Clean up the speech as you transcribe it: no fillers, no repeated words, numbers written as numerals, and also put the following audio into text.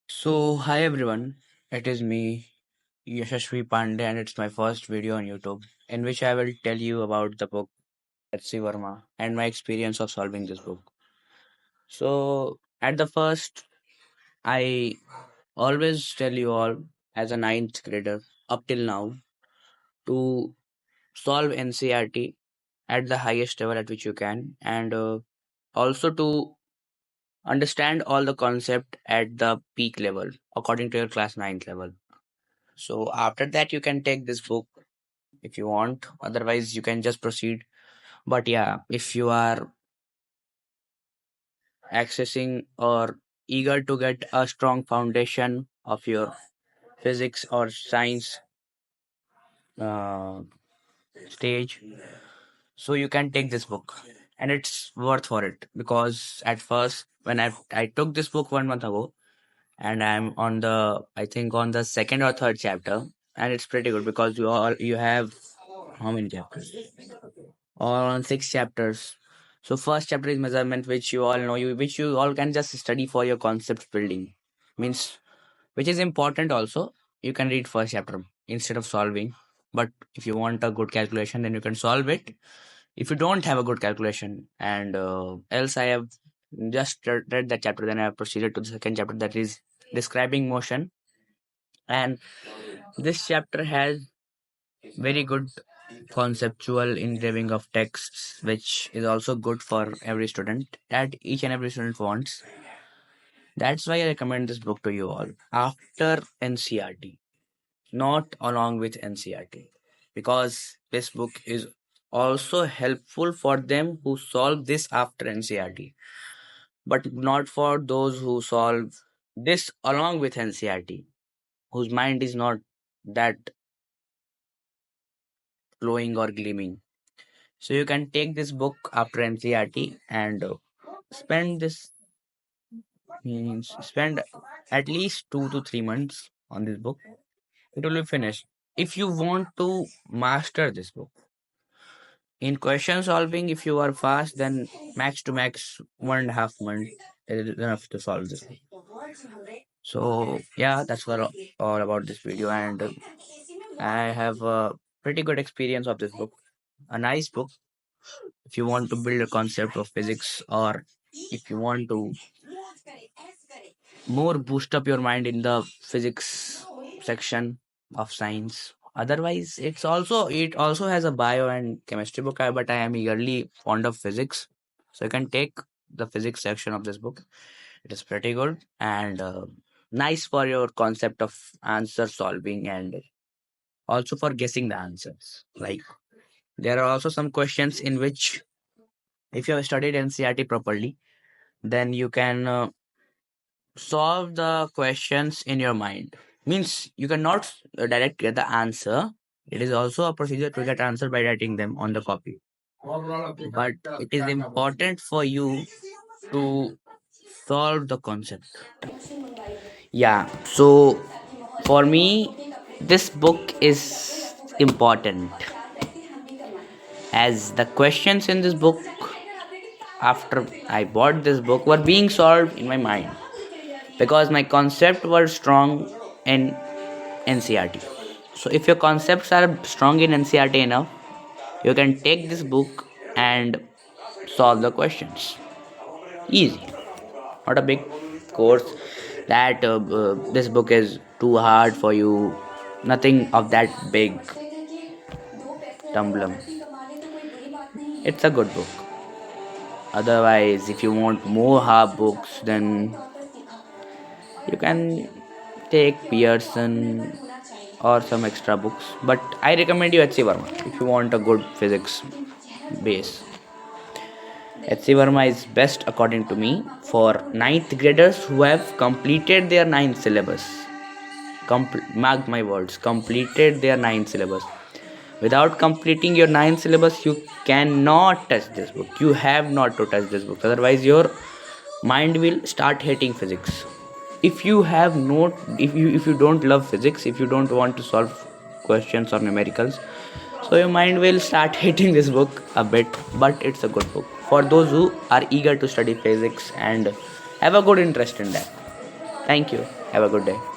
Hi everyone, it is me, Yashashvi Pandey, and it's my first video on YouTube in which I will tell you about the book HC Verma and my experience of solving this book. At the first, I always tell you all as a ninth grader up till now to solve NCRT at the highest level at which you can, and also to understand all the concept at the peak level according to your class ninth level. So after that, you can take this book if you want. Otherwise, you can just proceed. But yeah, if you are accessing or eager to get a strong foundation of your physics or science uh, stage, so you can take this book, and it's worth for it because at first when I took this book 1 month ago, and I'm on the I think on the second or third chapter, and it's pretty good because you have how many chapters? Or on 6 chapters. So first chapter is measurement, which you all know, which you all can just study for your concept building. Means which is important also. You can read first chapter instead of solving. But if you want a good calculation, then you can solve it. If you don't have a good calculation, and else I have just read that chapter, then I have proceeded to the second chapter that is describing motion. And this chapter has very good conceptual engraving of texts, which is also good for every student that each and every student wants. That's why I recommend this book to you all after NCRT, not along with NCRT, because this book is also helpful for them who solve this after NCRT, but not for those who solve this along with NCRT, whose mind is not that glowing or gleaming. So you can take this book after NCRT and spend this means spend at least 2 to 3 months on this book. It will be finished. If you want to master this book in question solving, if you are fast, then max to max 1.5 month is enough to solve this book. So yeah, that's all about this video, and I have a pretty good experience of this book. A nice book if you want to build a concept of physics, or if you want to more boost up your mind in the physics section of science. Otherwise, it also has a bio and chemistry book, but I am eagerly fond of physics, so you can take the physics section of this book. It is pretty good and nice for your concept of answer solving, and also for guessing the answers. Like there are also some questions in which, if you have studied NCRT properly, then you can solve the questions in your mind. Means you cannot direct get the answer. It is also a procedure to get answer by writing them on the copy. But it is important for you to solve the concept. Yeah. So for me, this book is important as the questions in this book after I bought this book were being solved in my mind because my concept were strong in NCRT. So if your concepts are strong in NCRT enough, you can take this book and solve the questions. Easy. Not a big course that this book is too hard for you. Nothing of that big tumblum. It's a good book. Otherwise, if you want more hard books, then you can take Pearson or some extra books. But I recommend you HC Verma if you want a good physics base. HC Verma is best according to me for ninth graders who have completed their ninth syllabus. Mark my words, completed their ninth syllabus. Without completing your ninth syllabus, you cannot touch this book. You have not to touch this book. Otherwise, your mind will start hating physics. If you have not, if you don't love physics, if you don't want to solve questions or numericals, so your mind will start hating this book a bit. But it's a good book for those who are eager to study physics and have a good interest in that. Thank you. Have a good day.